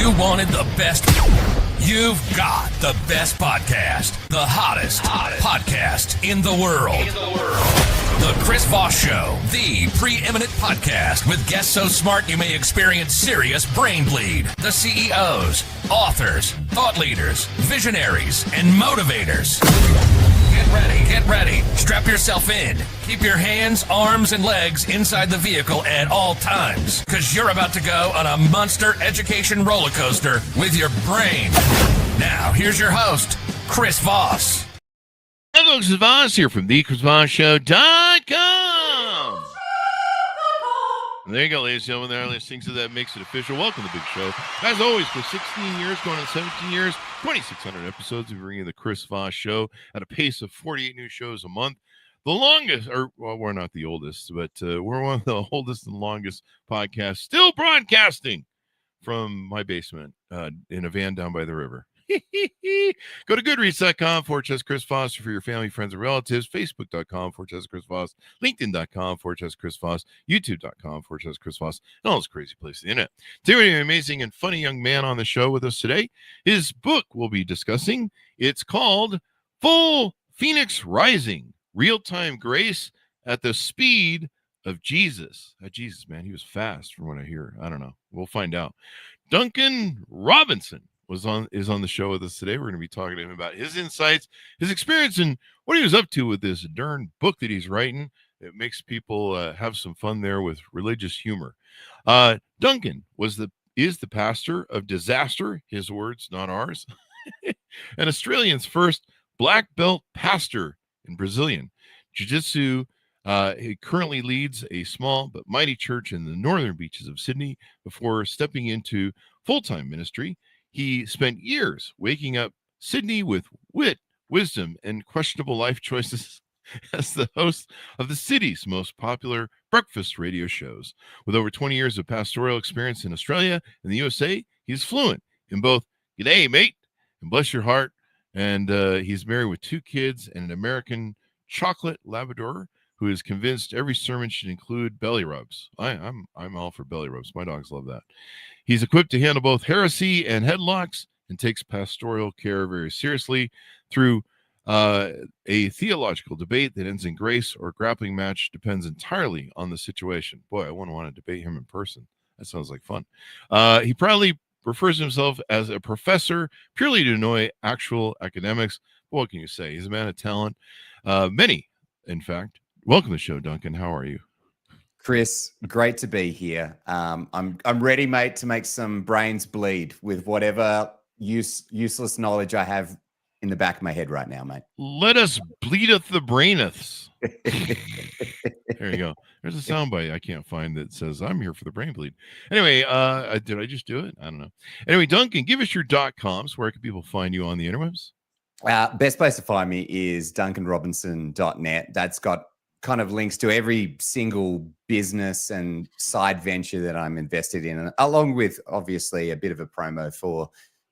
You wanted the best. You've got the best podcast. The hottest podcast in the world. The Chris Voss Show, the preeminent podcast with guests so smart you may experience serious brain bleed. The CEOs, authors, thought leaders, visionaries, and motivators. Get ready. Strap yourself in. Keep your hands, arms, and legs inside the vehicle at all times, because you're about to go on a monster education roller coaster with your brain. Now, here's your host, Chris Voss. Hello, folks, it's Voss here from thechrisvossshow.com. There you go, ladies and gentlemen. There are listening to that makes it official. Welcome to the big show. As always, for 16 years, going on 17 years, 2,600 episodes, we bring you the Chris Voss Show at a pace of 48 new shows a month. The longest, or well, we're not the oldest, but we're one of the oldest and longest podcasts still broadcasting from my basement in a van down by the river. Go to goodreads.com/Chris Voss for your family, friends, and relatives. Facebook.com/Chris Voss. LinkedIn.com/Chris Voss. YouTube.com/Chris Voss. And all those crazy places on the internet. Today we have an amazing and funny young man on the show with us today. His book we'll be discussing. It's called Full Phoenix Rising: Real-Time Grace at the Speed of Jesus. Jesus, man, he was fast from what I hear. I don't know. We'll find out. Duncan Robinson is on the show with us today. We're going to be talking to him about his insights, his experience, and what he was up to with this darn book that he's writing. It makes people have some fun there with religious humor. Duncan is the pastor of Disaster, his words, not ours, and Australian's first black belt pastor in Brazilian Jiu-Jitsu. He currently leads a small but mighty church in the northern beaches of Sydney before stepping into full-time ministry. He spent years waking up Sydney with wit, wisdom, and questionable life choices as the host of the city's most popular breakfast radio shows. With over 20 years of pastoral experience in Australia and the USA, he's fluent in both "G'day, mate" and "Bless your heart." And he's married with 2 kids and an American chocolate Labrador who is convinced every sermon should include belly rubs. I'm all for belly rubs. My dogs love that. He's equipped to handle both heresy and headlocks and takes pastoral care very seriously through a theological debate that ends in grace or grappling match depends entirely on the situation. Boy, I wouldn't want to debate him in person. That sounds like fun. He proudly refers to himself as a professor purely to annoy actual academics. What can you say? He's a man of talent. Many, in fact. Welcome to the show, Duncan. How are you? Chris, great to be here. I'm ready, mate, to make some brains bleed with whatever useless knowledge I have in the back of my head right now, mate. Let us bleedeth the braineths. There you go. There's a soundbite I can't find that says I'm here for the brain bleed. Anyway, did I just do it? I don't know. Anyway, Duncan, give us your .coms. Where can people find you on the interwebs? Best place to find me is duncanrobinson.net. That's got kind of links to every single business and side venture that I'm invested in, along with obviously a bit of a promo for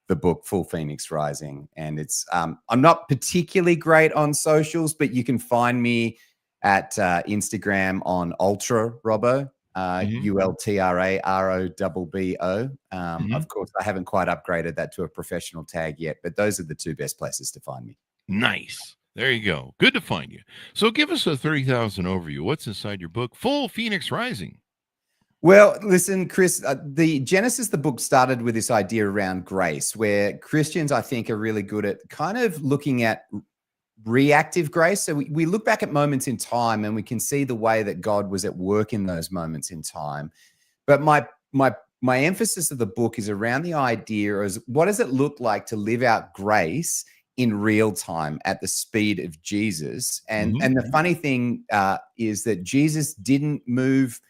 the book Full Phoenix Rising. And it's I'm not particularly great on socials, but you can find me at Instagram on Ultra Robbo, ULTRAROBBO. Of course, I haven't quite upgraded that to a professional tag yet, but those are the 2 best places to find me. Nice. There you go. Good to find you. So give us a 30,000 overview. What's inside your book, Full Phoenix Rising? Well, listen, Chris, the genesis of the book started with this idea around grace, where Christians, I think, are really good at kind of looking at reactive grace. So we look back at moments in time and we can see the way that God was at work in those moments in time. But my emphasis of the book is around the idea of what does it look like to live out grace in real time at the speed of Jesus. And the funny thing is that Jesus didn't move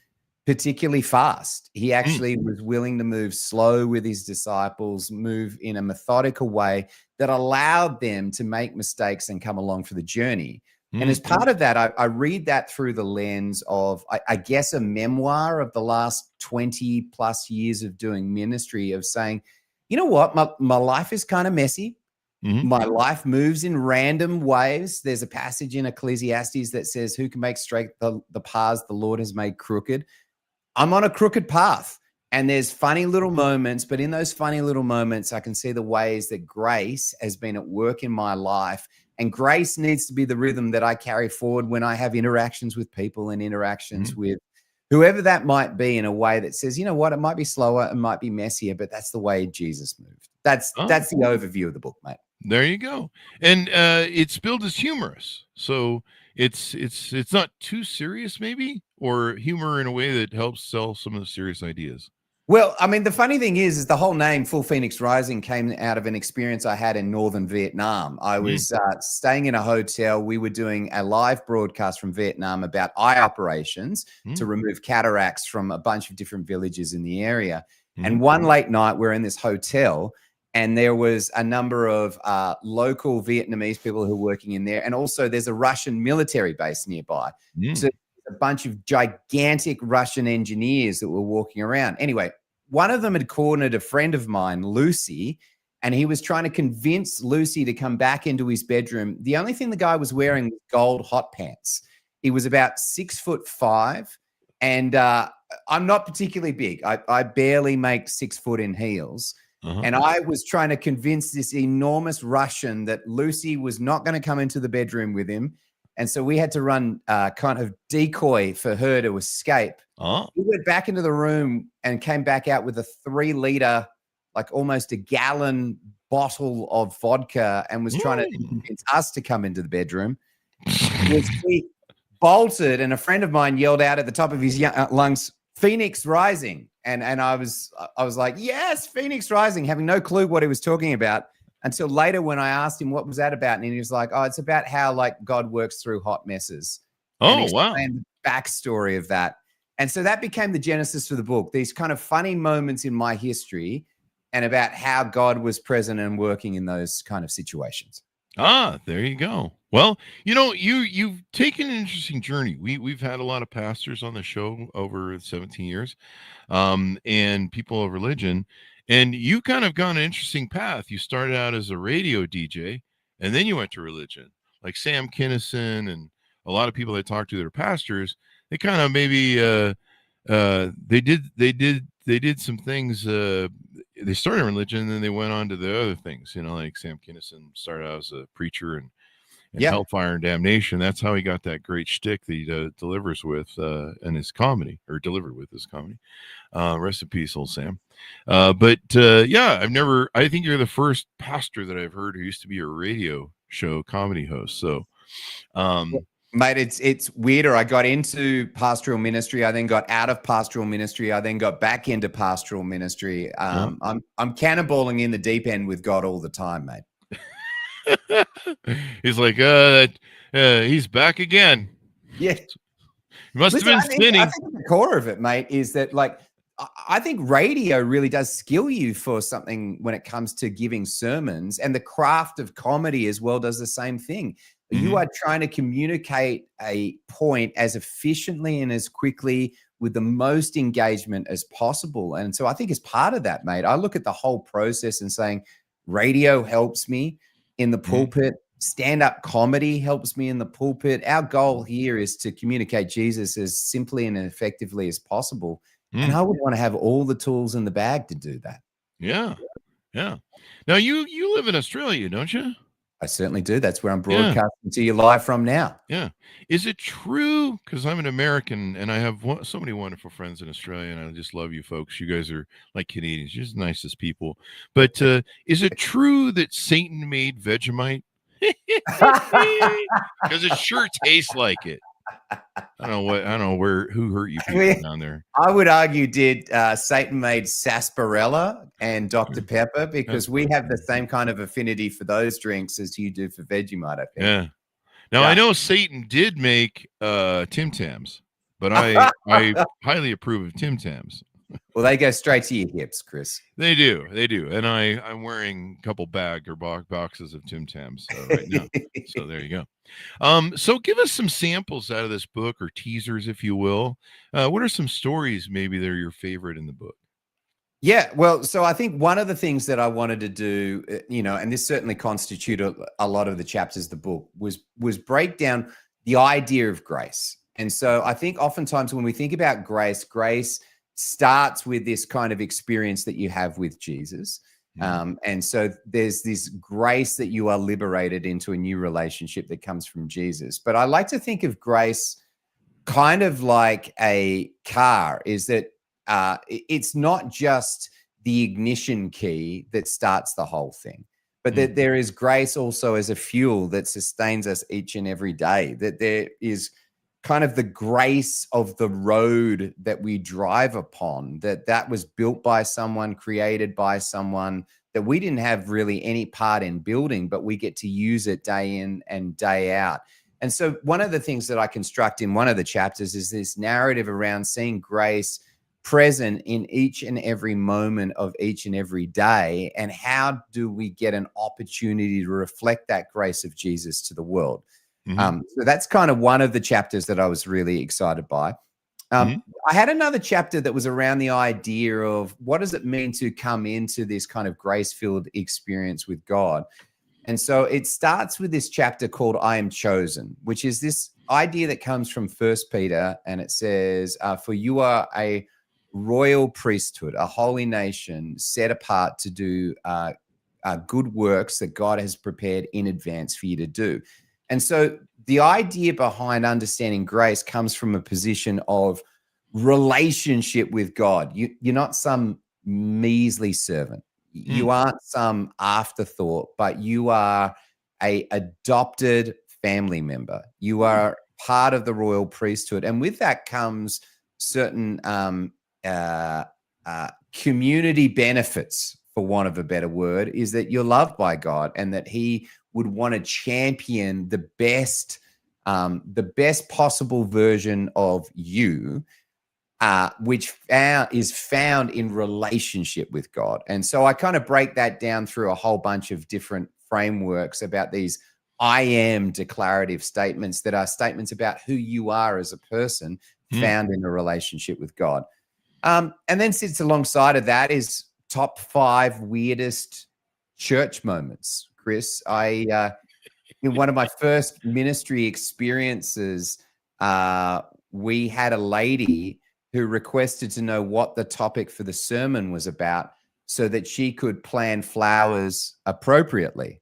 particularly fast. He actually was willing to move slow with his disciples, move in a methodical way that allowed them to make mistakes and come along for the journey. And as part of that, I read that through the lens of, I guess, a memoir of the last 20 plus years of doing ministry, of saying, you know what, my life is kind of messy. My life moves in random ways. There's a passage in Ecclesiastes that says, who can make straight the paths the Lord has made crooked? I'm on a crooked path. And there's funny little moments, but in those funny little moments, I can see the ways that grace has been at work in my life. And grace needs to be the rhythm that I carry forward when I have interactions with people and interactions with whoever that might be, in a way that says, you know what, it might be slower, it might be messier, but that's the way Jesus moved. That's the overview of the book, mate. There you go. And it's billed as humorous. So it's not too serious, maybe, or humor in a way that helps sell some of the serious ideas. Well, I mean, the funny thing is the whole name Full Phoenix Rising came out of an experience I had in northern Vietnam. I was staying in a hotel. We were doing a live broadcast from Vietnam about eye operations to remove cataracts from a bunch of different villages in the area. And one late night, we're in this hotel, and there was a number of local Vietnamese people who were working in there. And also there's a Russian military base nearby. So a bunch of gigantic Russian engineers that were walking around. Anyway, one of them had cornered a friend of mine, Lucy, and he was trying to convince Lucy to come back into his bedroom. The only thing the guy was wearing was gold hot pants. He was about 6'5", and I'm not particularly big. I barely make 6 foot in heels. And I was trying to convince this enormous Russian that Lucy was not going to come into the bedroom with him. And so we had to run kind of decoy for her to escape. We went back into the room and came back out with a 3-liter, like almost a gallon bottle of vodka, and was trying to convince us to come into the bedroom. We bolted, and a friend of mine yelled out at the top of his lungs, "Phoenix Rising." And I was like, yes, Phoenix Rising, having no clue what he was talking about. Until later when I asked him what was that about, and he was like, oh, it's about how like God works through hot messes. Oh, wow. The backstory of that. And so that became the genesis for the book, these kind of funny moments in my history and about how God was present and working in those kind of situations. There you go. Well, you know, you've taken an interesting journey. We've had a lot of pastors on the show over 17 years, and people of religion. And you kind of gone an interesting path. You started out as a radio DJ, and then you went to religion. Like Sam Kinison and a lot of people that talk to their pastors, they kind of maybe they did some things. They started in religion, and then they went on to the other things. You know, like Sam Kinison started out as a preacher and hellfire and damnation. That's how he got that great shtick that he delivers with in his comedy, or delivered with his comedy. Rest in peace, old Sam. But I think you're the first pastor that I've heard who used to be a radio show comedy host. So, mate, it's weirder. I got into pastoral ministry. I then got out of pastoral ministry. I then got back into pastoral ministry. I'm cannonballing in the deep end with God all the time, mate. He's like, he's back again. Yeah. He must have been spinning. I think the core of it, mate, is that like, I think radio really does skill you for something when it comes to giving sermons, and the craft of comedy as well does the same thing. You are trying to communicate a point as efficiently and as quickly with the most engagement as possible. And so I think as part of that, mate, I look at the whole process and saying radio helps me in the pulpit. Stand-up comedy helps me in the pulpit. Our goal here is to communicate Jesus as simply and effectively as possible. And I would want to have all the tools in the bag to do that. Yeah. Now you live in Australia, don't you? I certainly do. That's where I'm broadcasting to you live from now. Yeah. Is it true? Because I'm an American and I have so many wonderful friends in Australia, and I just love you folks. You guys are like Canadians, you're just the nicest people. But is it true that Satan made Vegemite? Because it sure tastes like it. I don't know who hurt you people down there. I would argue Satan made sarsaparilla and Dr. Pepper, because we have the same kind of affinity for those drinks as you do for Vegemite, I think. Yeah. Now I know Satan did make Tim Tams, but I highly approve of Tim Tams. Well, they go straight to your hips, Chris. They do. And I'm wearing a couple boxes of Tim Tams right now. So there you go. So give us some samples out of this book, or teasers, if you will. What are some stories maybe that are your favorite in the book? Yeah, well, so I think one of the things that I wanted to do, and this certainly constituted a lot of the chapters of the book, was break down the idea of grace. And so I think oftentimes when we think about grace starts with this kind of experience that you have with Jesus. And so there's this grace that you are liberated into a new relationship that comes from Jesus. But I like to think of grace kind of like a car, is that it's not just the ignition key that starts the whole thing, but that there is grace also as a fuel that sustains us each and every day, that there is kind of the grace of the road that we drive upon, that was built by someone, created by someone, that we didn't have really any part in building, but we get to use it day in and day out. And so one of the things that I construct in one of the chapters is this narrative around seeing grace present in each and every moment of each and every day. And how do we get an opportunity to reflect that grace of Jesus to the world? So that's kind of one of the chapters that I was really excited by. I had another chapter that was around the idea of what does it mean to come into this kind of grace-filled experience with God? And so it starts with this chapter called I Am Chosen, which is this idea that comes from 1 Peter, and it says, for you are a royal priesthood, a holy nation set apart to do good works that God has prepared in advance for you to do. And so the idea behind understanding grace comes from a position of relationship with God. You're not some measly servant. You aren't some afterthought, but you are a adopted family member. You are part of the royal priesthood. And with that comes certain community benefits, for want of a better word, is that you're loved by God and that he would want to champion the best possible version of you, which is found in relationship with God. And so I kind of break that down through a whole bunch of different frameworks about these I am declarative statements that are statements about who you are as a person found in a relationship with God. And then sits alongside of that is top 5 weirdest church moments. Chris, in one of my first ministry experiences, we had a lady who requested to know what the topic for the sermon was about so that she could plan flowers appropriately.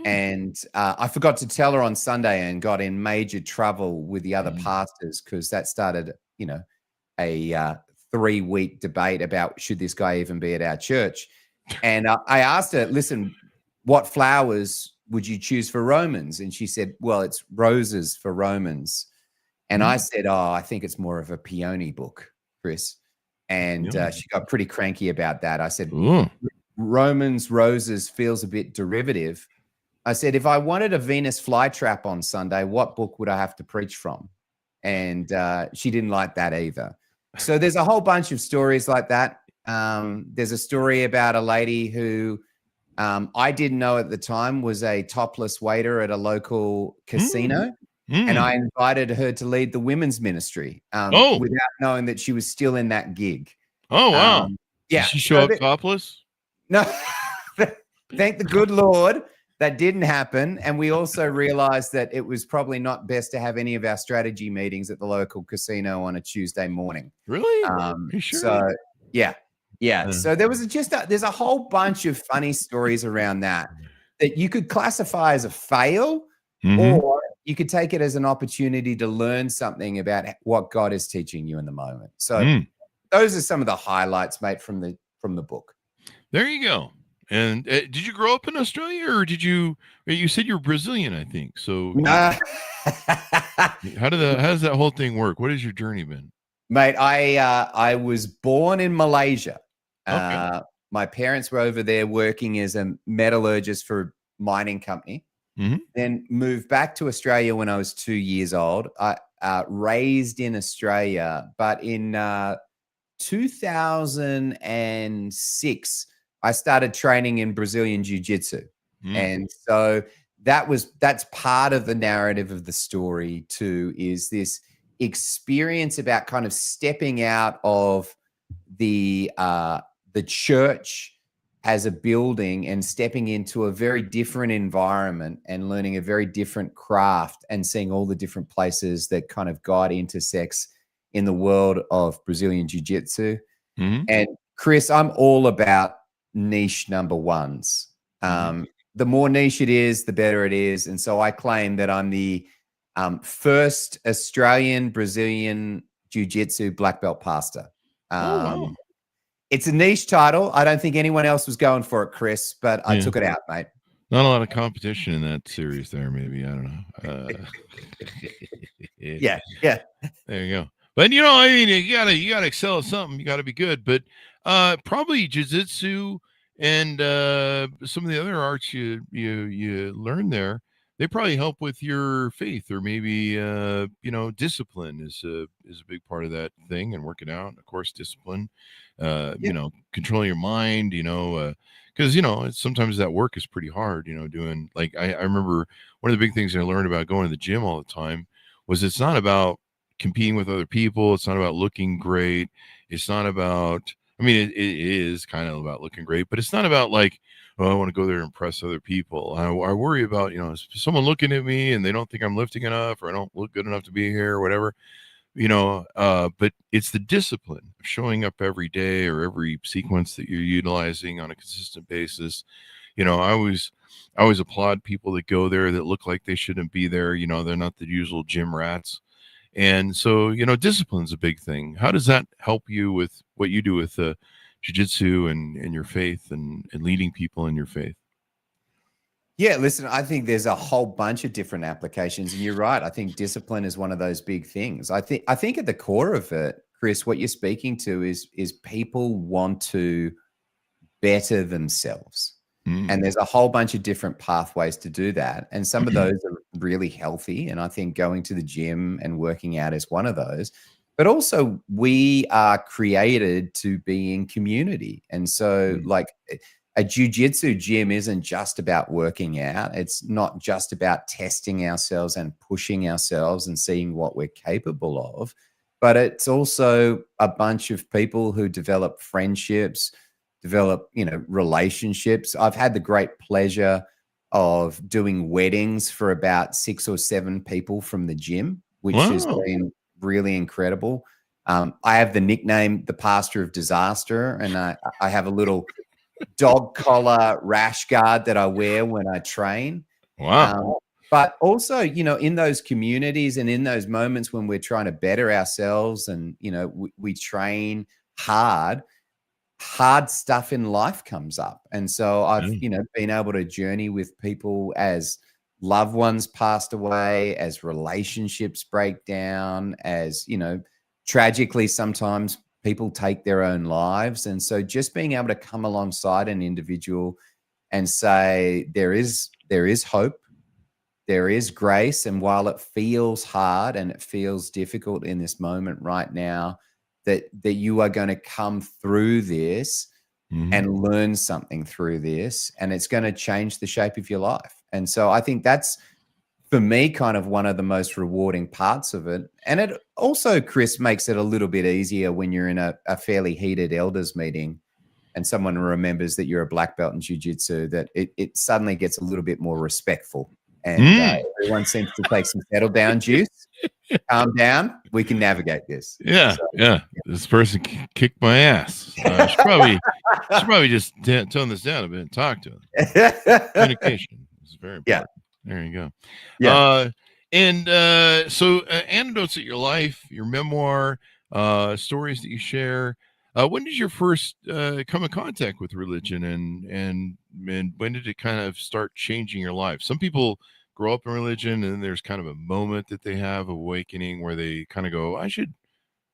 And I forgot to tell her on Sunday and got in major trouble with the other pastors because that started, a 3-week debate about should this guy even be at our church. And I asked her, listen, what flowers would you choose for Romans? And she said, well, it's roses for Romans. And I said, oh, I think it's more of a peony book, Chris. And she got pretty cranky about that. I said, Romans, roses feels a bit derivative. I said, if I wanted a Venus flytrap on Sunday, what book would I have to preach from? And she didn't like that either. So there's a whole bunch of stories like that. There's a story about a lady who I didn't know at the time was a topless waiter at a local casino. And I invited her to lead the women's ministry without knowing that she was still in that gig. Oh, wow. Yeah. Did she show up topless? No, thank the good Lord. That didn't happen. And we also realized that it was probably not best to have any of our strategy meetings at the local casino on a Tuesday morning. Really? You sure? So, yeah. So there was there's a whole bunch of funny stories around that you could classify as a fail, or you could take it as an opportunity to learn something about what God is teaching you in the moment. So those are some of the highlights, mate, from the book. There you go. And did you grow up in Australia, or you said you're Brazilian, I think. So how does that whole thing work? What has your journey been? Mate, I was born in Malaysia. Okay. My parents were over there working as a metallurgist for a mining company. Then moved back to Australia when I was 2 years old. I raised in Australia, but in 2006, I started training in Brazilian Jiu-Jitsu. And so that's part of the narrative of the story too, is this experience about kind of stepping out of the church as a building and stepping into a very different environment and learning a very different craft and seeing all the different places that kind of God intersects in the world of Brazilian Jiu-Jitsu. Mm-hmm. And Chris, I'm all about niche number ones. The more niche it is, the better it is. And so I claim that I'm the first Australian Brazilian Jiu-Jitsu black belt pastor. Wow. It's a niche title. I don't think anyone else was going for it, Chris, but I took it out, mate. Not a lot of competition in that series there, maybe. I don't know. Yeah. There you go. But I mean, you gotta excel at something. You gotta be good. But probably jiu-jitsu and some of the other arts you learn there, they probably help with your faith, or maybe discipline is a big part of that thing, and working out, and of course, discipline. Controlling your mind. Because sometimes that work is pretty hard. Doing, like, I remember one of the big things I learned about going to the gym all the time was it's not about competing with other people. It's not about looking great. It's not about, I mean, it is kind of about looking great, but it's not about like, oh, I want to go there and impress other people. I worry about, someone looking at me and they don't think I'm lifting enough, or I don't look good enough to be here, or whatever, but it's the discipline of showing up every day, or every sequence that you're utilizing on a consistent basis. I always applaud people that go there that look like they shouldn't be there. They're not the usual gym rats. And so, discipline's a big thing. How does that help you with what you do with jiu-jitsu and your faith, and leading people in your faith? Yeah, listen, I think there's a whole bunch of different applications, and you're right. I think discipline is one of those big things. I think at the core of it, Chris, what you're speaking to is people want to better themselves. And there's a whole bunch of different pathways to do that. And some of those are really healthy. And I think going to the gym and working out is one of those. But also, we are created to be in community. And so, like, a jiu-jitsu gym isn't just about working out. It's not just about testing ourselves and pushing ourselves and seeing what we're capable of. But it's also a bunch of people who develop friendships, develop, relationships. I've had the great pleasure of doing weddings for about 6 or 7 people from the gym, which has been really incredible. I have the nickname, the pastor of disaster, and I have a little dog collar rash guard that I wear when I train. Wow. But also, in those communities and in those moments when we're trying to better ourselves, and, we train hard stuff in life comes up. And so I've, been able to journey with people as loved ones passed away, as relationships break down, as, tragically, sometimes people take their own lives. And so just being able to come alongside an individual and say, there is hope, there is grace. And while it feels hard and it feels difficult in this moment right now, that you are going to come through this and learn something through this, and it's going to change the shape of your life. And so I think that's, for me, kind of one of the most rewarding parts of it. And it also, Chris, makes it a little bit easier when you're in a fairly heated elders meeting and someone remembers that you're a black belt in jiu-jitsu, that it suddenly gets a little bit more respectful. And everyone seems to take some settle down juice. Calm down. We can navigate this. Yeah, yeah. This person kicked my ass. Should probably just tone this down a bit and talk to him. Communication is very important. Yeah. There you go. Yeah. So anecdotes of your life, your memoir, stories that you share. When did you first come in contact with religion, and when did it kind of start changing your life? Some people grow up in religion, and then there's kind of a moment that they have awakening where they kind of go, I should,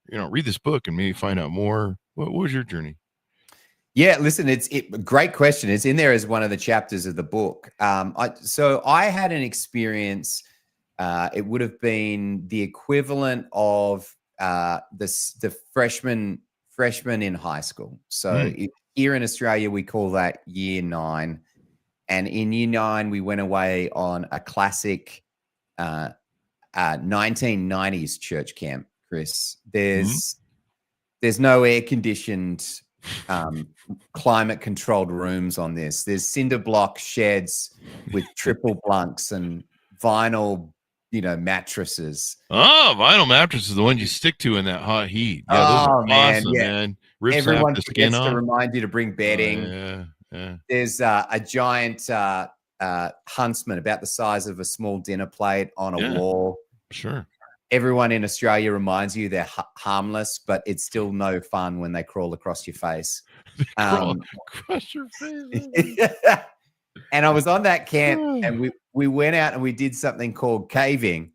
read this book and maybe find out more. What was your journey? Yeah, listen, it's a great question. It's in there as one of the chapters of the book. So I had an experience. It would have been the equivalent of the freshman in high school. So here in Australia, we call that year 9. And in year 9, we went away on a classic 1990s church camp, Chris. There's no air-conditioned, climate-controlled rooms on this. There's cinder block sheds with triple blunks and vinyl, mattresses. Oh, vinyl mattress is the one you stick to in that hot heat. Yeah, those are awesome, man. Rips Everyone half the skin forgets to off. remind you to bring bedding. Yeah. There's a giant huntsman about the size of a small dinner plate on a wall. Sure. Everyone in Australia reminds you they're harmless, but it's still no fun when they crawl across your face. Crawl across your face. And I was on that camp, and we went out and we did something called caving,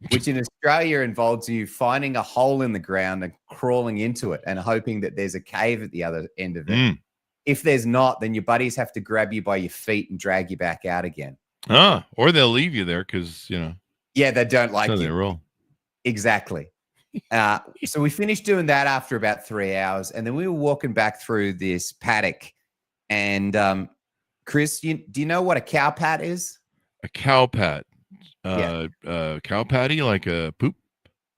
which in Australia involves you finding a hole in the ground and crawling into it and hoping that there's a cave at the other end of it. If there's not, then your buddies have to grab you by your feet and drag you back out again. Or they'll leave you there because, Yeah, they don't like you. They roll. Exactly. So we finished doing that after about 3 hours, and then we were walking back through this paddock. And Chris, do you know what a cow pat is? A cow pat. Cow patty, like a poop?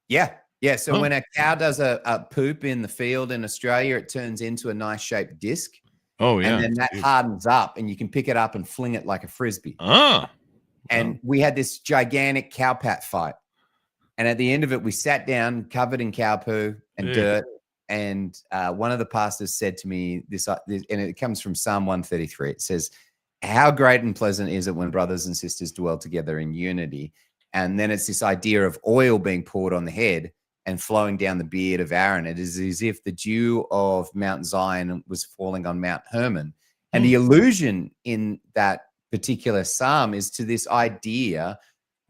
Yeah. So when a cow does a poop in the field in Australia, it turns into a nice shaped disc. Oh, yeah. And then that hardens up, and you can pick it up and fling it like a frisbee. And we had this gigantic cow pat fight. And at the end of it, we sat down covered in cow poo and dirt. And one of the pastors said to me this, and it comes from Psalm 133. It says, "How great and pleasant is it when brothers and sisters dwell together in unity." And then it's this idea of oil being poured on the head and flowing down the beard of Aaron. It is as if the dew of Mount Zion was falling on Mount Hermon. And the allusion in that particular psalm is to this idea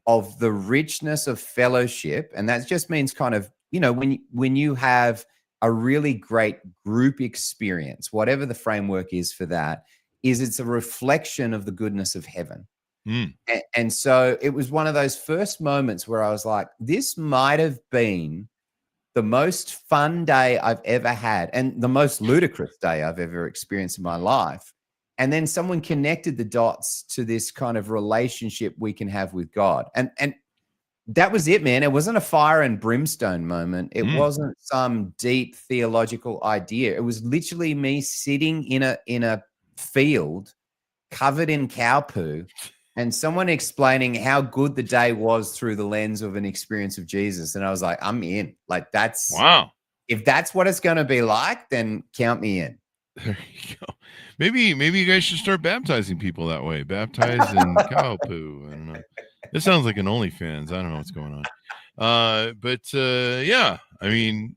of the richness of fellowship. And that just means kind of, when you have a really great group experience, whatever the framework is for that, it's a reflection of the goodness of heaven. And so it was one of those first moments where I was like, this might have been the most fun day I've ever had and the most ludicrous day I've ever experienced in my life. And then someone connected the dots to this kind of relationship we can have with God. And that was it, man. It wasn't a fire and brimstone moment. It wasn't some deep theological idea. It was literally me sitting in a field covered in cow poo and someone explaining how good the day was through the lens of an experience of Jesus. And I was like, I'm in. Like, that's wow. If that's what it's going to be like, then count me in. There you go. Maybe you guys should start baptizing people that way. Baptized in cow poo. I don't know. This sounds like an OnlyFans. I don't know what's going on. But yeah, I mean,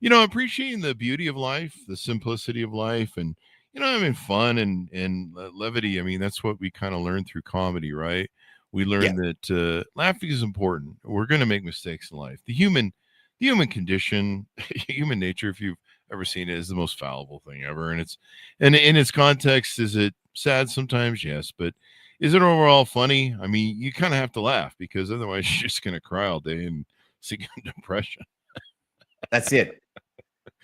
appreciating the beauty of life, the simplicity of life, and having fun and levity. I mean, that's what we kind of learn through comedy, right? We learn that laughing is important. We're going to make mistakes in life. The human condition, human nature, if you've ever seen it, is the most fallible thing ever. And in its context, is it sad sometimes? Yes. But is it overall funny? I mean, you kind of have to laugh because otherwise you're just going to cry all day and seek depression. That's it.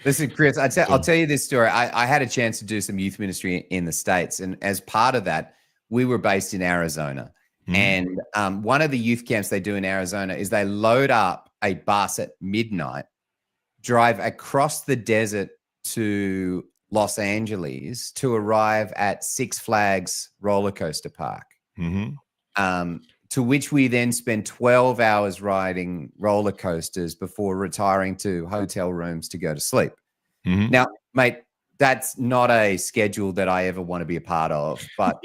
Listen, Chris, I'll tell you this story. I had a chance to do some youth ministry in the States. And as part of that, we were based in Arizona. And one of the youth camps they do in Arizona is they load up a bus at midnight, drive across the desert to Los Angeles to arrive at Six Flags roller coaster park, to which we then spend 12 hours riding roller coasters before retiring to hotel rooms to go to sleep. Now, mate, that's not a schedule that I ever want to be a part of. But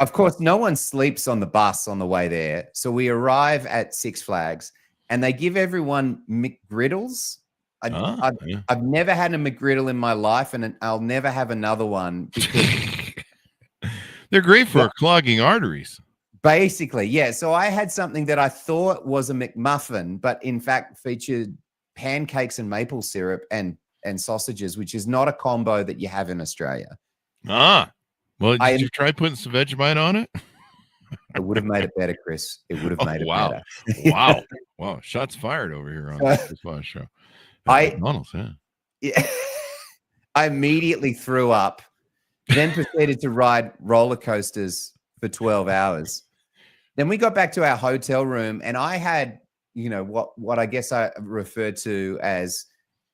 of course, no one sleeps on the bus on the way there. So we arrive at Six Flags and they give everyone McGriddles. I've never had a McGriddle in my life, and I'll never have another one because they're great for clogging arteries. Basically, yeah. So I had something that I thought was a McMuffin, but in fact featured pancakes and maple syrup and sausages, which is not a combo that you have in Australia. Well, did you try putting some Vegemite on it? It would have made it better, Chris. It would have made it better. Wow. Shots fired over here on this Voss show. McDonald's, yeah. I immediately threw up, then proceeded to ride roller coasters for 12 hours. Then we got back to our hotel room, and I had, what I guess I referred to as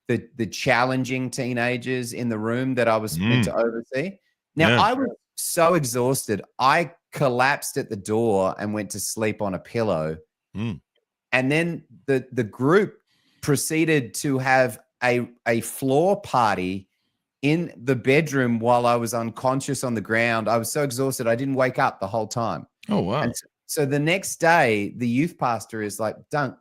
the challenging teenagers in the room that I was meant to oversee. Now, I was so exhausted. I collapsed at the door and went to sleep on a pillow. Mm. And then the group proceeded to have a floor party in the bedroom while I was unconscious on the ground. I was so exhausted, I didn't wake up the whole time. Oh, wow. And so the next day, the youth pastor is like, Dunk,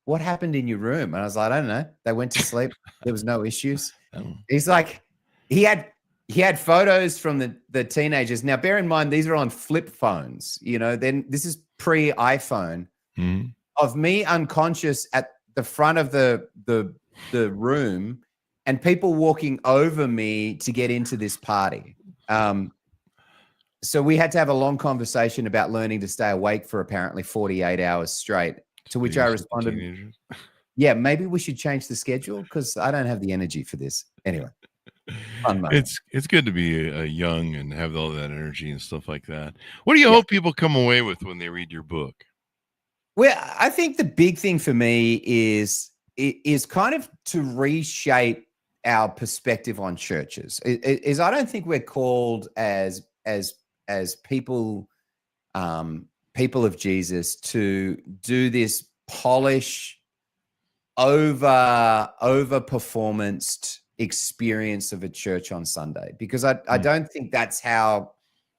what happened in your room? And I was like, I don't know. They went to sleep. There was no issues. Oh. He's like, he had photos from the teenagers. Now, bear in mind, these are on flip phones. Then this is pre-iPhone of me unconscious at the front of the room and people walking over me to get into this party. So we had to have a long conversation about learning to stay awake for apparently 48 hours straight, to which I responded, yeah, maybe we should change the schedule because I don't have the energy for this. Anyway. Fun moment. It's good to be young and have all that energy and stuff like that. What do you hope people come away with when they read your book? Well, I think the big thing for me is kind of to reshape our perspective on churches. I don't think we're called as people of Jesus to do this polish over performanced experience of a church on Sunday, because I don't think that's how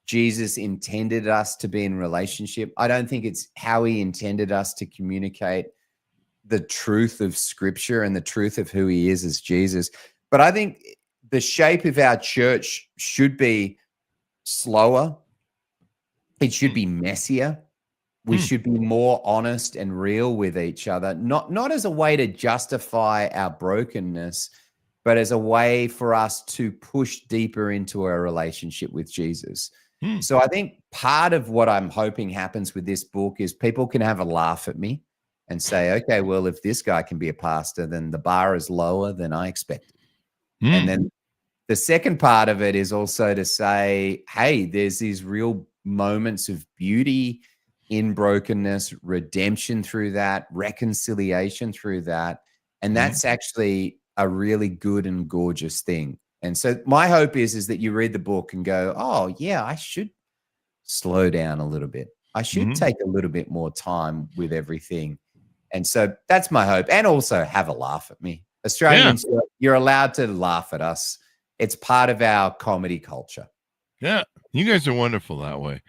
Jesus intended us to be in relationship. I don't think it's how he intended us to communicate the truth of Scripture and the truth of who he is as Jesus. But I think the shape of our church should be slower. It should be messier. We should be more honest and real with each other, not as a way to justify our brokenness, but as a way for us to push deeper into our relationship with Jesus. So I think part of what I'm hoping happens with this book is people can have a laugh at me and say, okay, well, if this guy can be a pastor, then the bar is lower than I expected. And then the second part of it is also to say, hey, there's these real moments of beauty in brokenness, redemption through that, reconciliation through that. And that's actually a really good and gorgeous thing. And so my hope is that you read the book and go, oh yeah, I should slow down a little bit. I should take a little bit more time with everything. And so that's my hope. And also have a laugh at me. Australians, you're allowed to laugh at us. It's part of our comedy culture. Yeah. You guys are wonderful that way.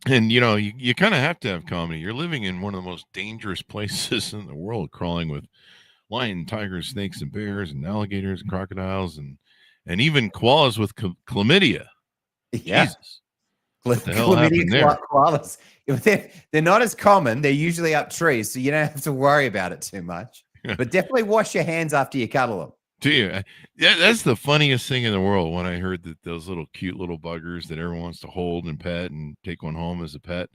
And, you kind of have to have comedy. You're living in one of the most dangerous places in the world, crawling with lion, tigers, snakes, and bears, and alligators, and crocodiles, and even koalas with chlamydia. Yeah. Jesus. What the hell happened there? Koalas. They're not as common. They're usually up trees, so you don't have to worry about it too much. But definitely wash your hands after you cuddle them. Do you? Yeah, that's the funniest thing in the world when I heard that those little cute little buggers that everyone wants to hold and pet and take one home as a pet.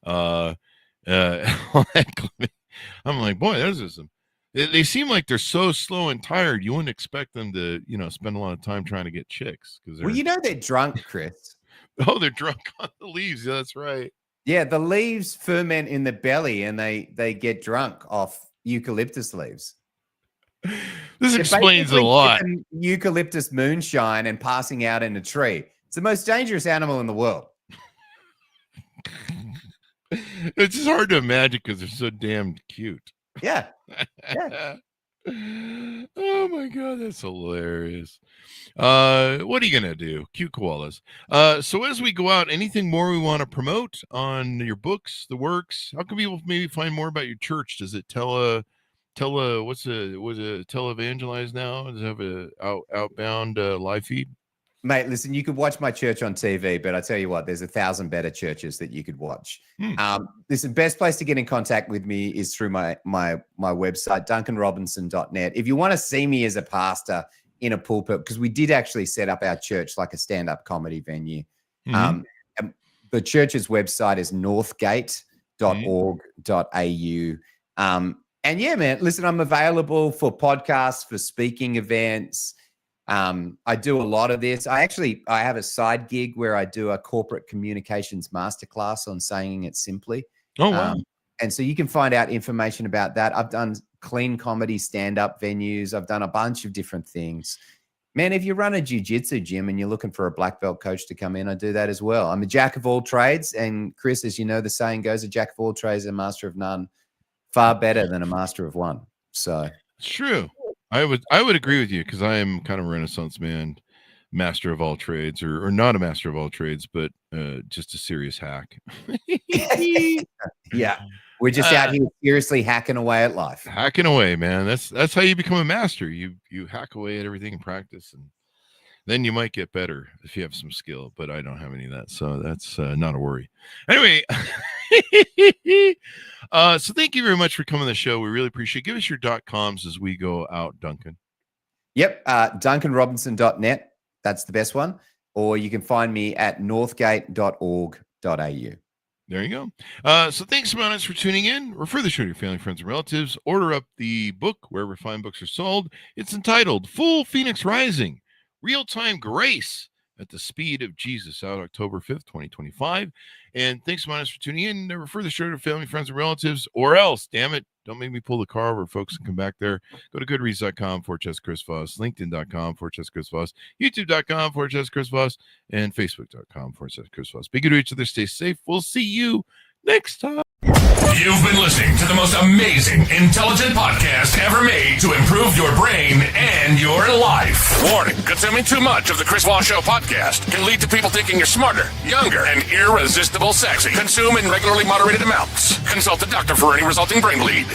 I'm like, boy, those are some. They seem like they're so slow and tired. You wouldn't expect them to, spend a lot of time trying to get chicks. Well, they're drunk, Chris. Oh, they're drunk on the leaves. Yeah, that's right. Yeah, the leaves ferment in the belly and they get drunk off eucalyptus leaves. This explains a lot. Eucalyptus moonshine and passing out in a tree. It's the most dangerous animal in the world. It's just hard to imagine because they're so damn cute. Yeah. Oh my God, that's hilarious. What are you gonna do? Cute koalas. So as we go out, anything more we want to promote on your books, the works? How can people maybe find more about your church? Does it televangelize now? Does it have a outbound live feed? Mate, listen, you could watch my church on TV, but I tell you what, there's 1,000 better churches that you could watch. Listen, best place to get in contact with me is through my website, duncanrobinson.net. If you want to see me as a pastor in a pulpit, because we did actually set up our church like a stand-up comedy venue. The church's website is northgate.org.au. And yeah, man, listen, I'm available for podcasts, for speaking events. I do a lot of this. I have a side gig where I do a corporate communications masterclass on saying it simply. Oh, wow. And so you can find out information about that. I've done clean comedy stand-up venues. I've done a bunch of different things. Man, if you run a jiu-jitsu gym and you're looking for a black belt coach to come in, I do that as well. I'm a jack of all trades. And Chris, as you know, the saying goes, a jack of all trades, a master of none, far better than a master of one. So it's true. I would agree with you, because I am kind of a Renaissance man, master of all trades, or not a master of all trades, but just a serious hack. Yeah. We're just out here seriously hacking away at life. Hacking away, man. That's how you become a master. You hack away at everything in practice, and then you might get better if you have some skill, but I don't have any of that, so that's not a worry. Anyway, so thank you very much for coming to the show. We really appreciate it. Give us your .coms as we go out, Duncan. Yep. DuncanRobinson.net. That's the best one. Or you can find me at northgate.org.au. There you go. So thanks so much for tuning in. Refer the show to your family, friends, and relatives. Order up the book wherever fine books are sold. It's entitled Full Phoenix Rising, Real-Time Grace at the Speed of Jesus, out October 5th, 2025. And thanks so much for tuning in. Refer the show to family, friends, and relatives, or else, damn it, don't make me pull the car over, folks, and come back there. Go to goodreads.com/Chris Voss, linkedin.com/Chris Voss, youtube.com/Chris Voss, and facebook.com/Chris Voss. Be good to each other. Stay safe. We'll see you next time. You've been listening to the most amazing, intelligent podcast ever made to improve your brain and your life. Warning, consuming too much of the Chris Voss Show podcast can lead to people thinking you're smarter, younger, and irresistible sexy. Consume in regularly moderated amounts. Consult a doctor for any resulting brain bleed.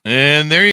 And there you